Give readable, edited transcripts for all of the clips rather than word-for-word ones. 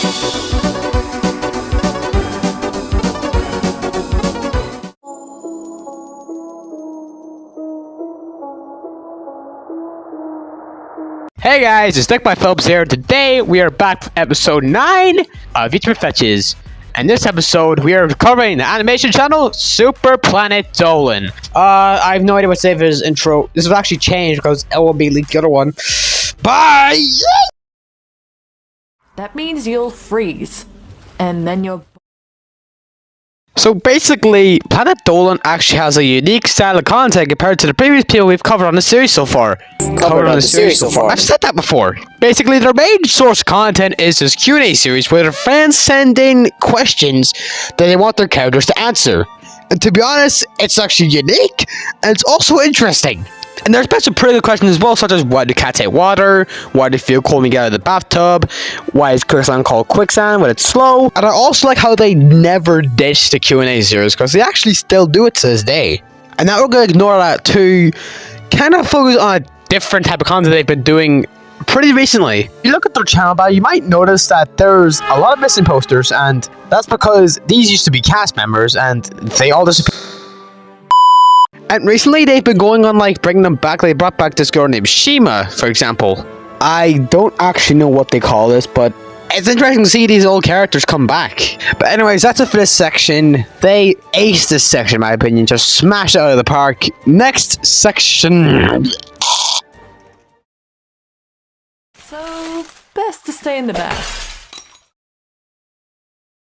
Hey guys, it's Nick by Phillips here. Today we are back with episode 9 of YouTube Fetches. And this episode we are covering the animation channel Super Planet Dolan. I have no idea what to say for his intro. This will actually change because it will be leaked the other one. Bye! That means you'll freeze. And then you'll... So basically, Planet Dolan actually has a unique style of content compared to the previous people we've covered on the series so far. I've said that before. Basically, their main source of content is this Q&A series where their fans send in questions that they want their characters to answer. And to be honest, it's actually unique, and it's also interesting. And there's been some pretty good questions as well, such as why do cats hate water, why do they feel cold when you get out of the bathtub, why is quicksand called quicksand when it's slow, and I also like how they never ditch the Q&A series, because they actually still do it to this day. And now we're going to ignore that to kind of focus on a different type of content they've been doing pretty recently. If you look at their channel bio, you might notice that there's a lot of missing posters, and that's because these used to be cast members, and they all disappeared. And recently they've been going on like bringing them back. They brought back this girl named Shima, for example. I don't actually know what they call this, but it's interesting to see these old characters come back. But anyways, that's it for this section. They aced this section in my opinion. Just smashed it out of the park. Next section. So, best to stay in the back.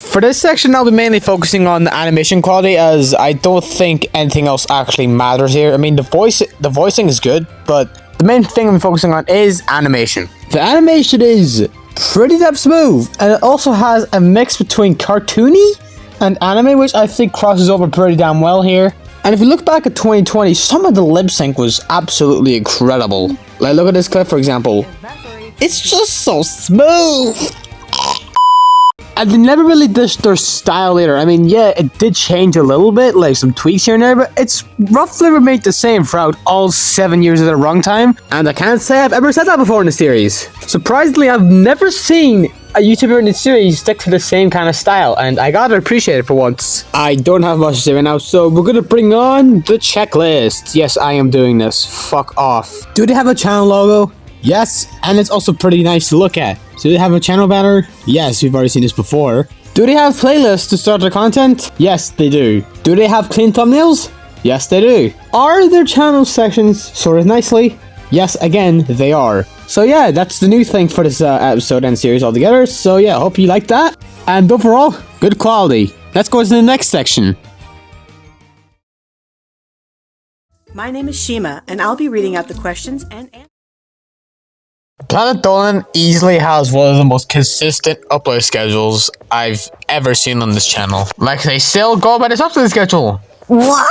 For this section, I'll be mainly focusing on the animation quality, as I don't think anything else actually matters here. I mean, the voicing is good, but the main thing I'm focusing on is animation. The animation is pretty damn smooth, and it also has a mix between cartoony and anime, which I think crosses over pretty damn well here. And if you look back at 2020, some of the lip sync was absolutely incredible. Like, look at this clip, for example. It's just so smooth! And they never really ditched their style either. I mean, yeah, it did change a little bit, like some tweaks here and there, but it's roughly remained the same throughout all 7 years of their runtime. And I can't say I've ever said that before in the series. Surprisingly, I've never seen a YouTuber in the series stick to the same kind of style, and I gotta appreciate it for once. I don't have much to say right now, so we're gonna bring on the checklist. Yes, I am doing this. Fuck off. Do they have a channel logo? Yes, and it's also pretty nice to look at. Do they have a channel banner? Yes, we've already seen this before. Do they have playlists to start their content? Yes, they do. Do they have clean thumbnails? Yes, they do. Are their channel sections sorted nicely? Yes, again, they are. So yeah, that's the new thing for this episode and series altogether. So yeah, hope you like that. And overall, good quality. Let's go to the next section. My name is Shima, and I'll be reading out the questions and answers. Planet Dolan easily has one of the most consistent upload schedules I've ever seen on this channel. Like, they still go by this upload schedule. What?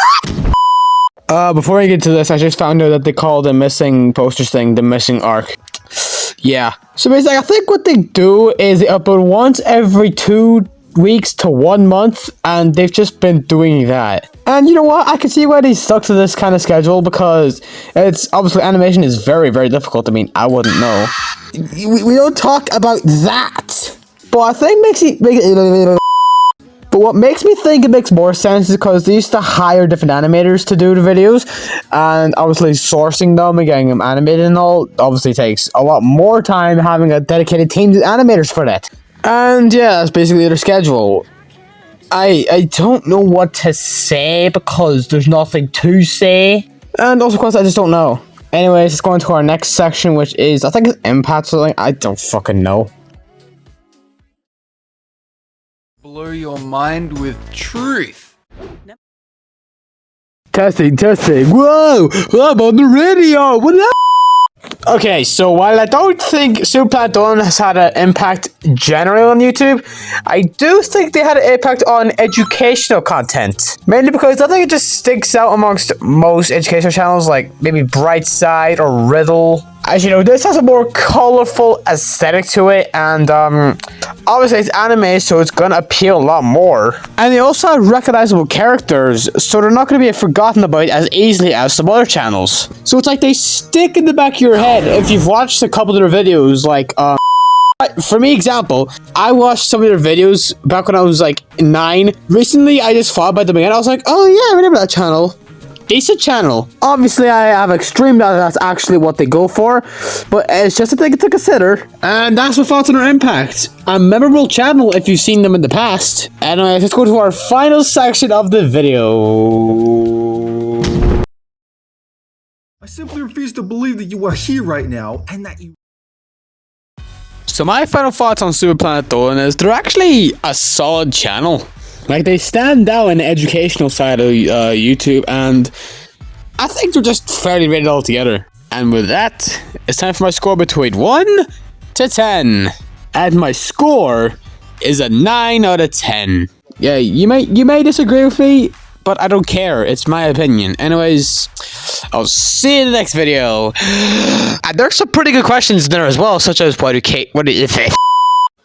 Before I get to this, I just found out that they call the missing posters thing the missing arc. Yeah. So basically, I think what they do is they upload once every 2 weeks to 1 month, and they've just been doing that. And you know what? I can see why they stuck to this kind of schedule, because it's obviously animation is very, very difficult. I mean, I wouldn't know. We don't talk about that. But I think But what makes me think it makes more sense is because they used to hire different animators to do the videos, and obviously sourcing them and getting them animated and all obviously takes a lot more time having a dedicated team of animators for that. And yeah, that's basically their schedule. I don't know what to say because there's nothing to say. And also because I just don't know. Anyways, let's go into our next section, which is, I think it's impact or something. I don't fucking know. Blow your mind with truth. Testing. Whoa! I'm on the radio! What the? Okay, so while I don't think Super Planet Dolan has had an impact generally on YouTube, I do think they had an impact on educational content. Mainly because I think it just sticks out amongst most educational channels, like maybe Brightside or Riddle. As you know, this has a more colorful aesthetic to it, and obviously it's anime, so it's gonna appeal a lot more. And they also have recognizable characters, so they're not gonna be forgotten about as easily as some other channels. So it's like they stick in the back of your head if you've watched a couple of their videos, like For me, example, I watched some of their videos back when I was like 9. Recently, I just thought about them again. I was like, oh yeah, I remember that channel. Decent channel. Obviously, I have extreme doubt that's actually what they go for, but it's just a thing to consider. And that's my thoughts on their impact. A memorable channel if you've seen them in the past. Anyways, let's go to our final section of the video. I simply refuse to believe that you are here right now and that you... So my final thoughts on Super Planet Dolan is they're actually a solid channel. Like, they stand out in the educational side of YouTube, and I think they're just fairly rated altogether. And with that, it's time for my score between 1 to 10. And my score is a 9 out of 10. Yeah, you may disagree with me, but I don't care. It's my opinion. Anyways, I'll see you in the next video. And there's some pretty good questions in there as well, such as what do you think?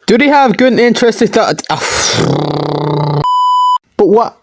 Do they have good and interesting thoughts? But what?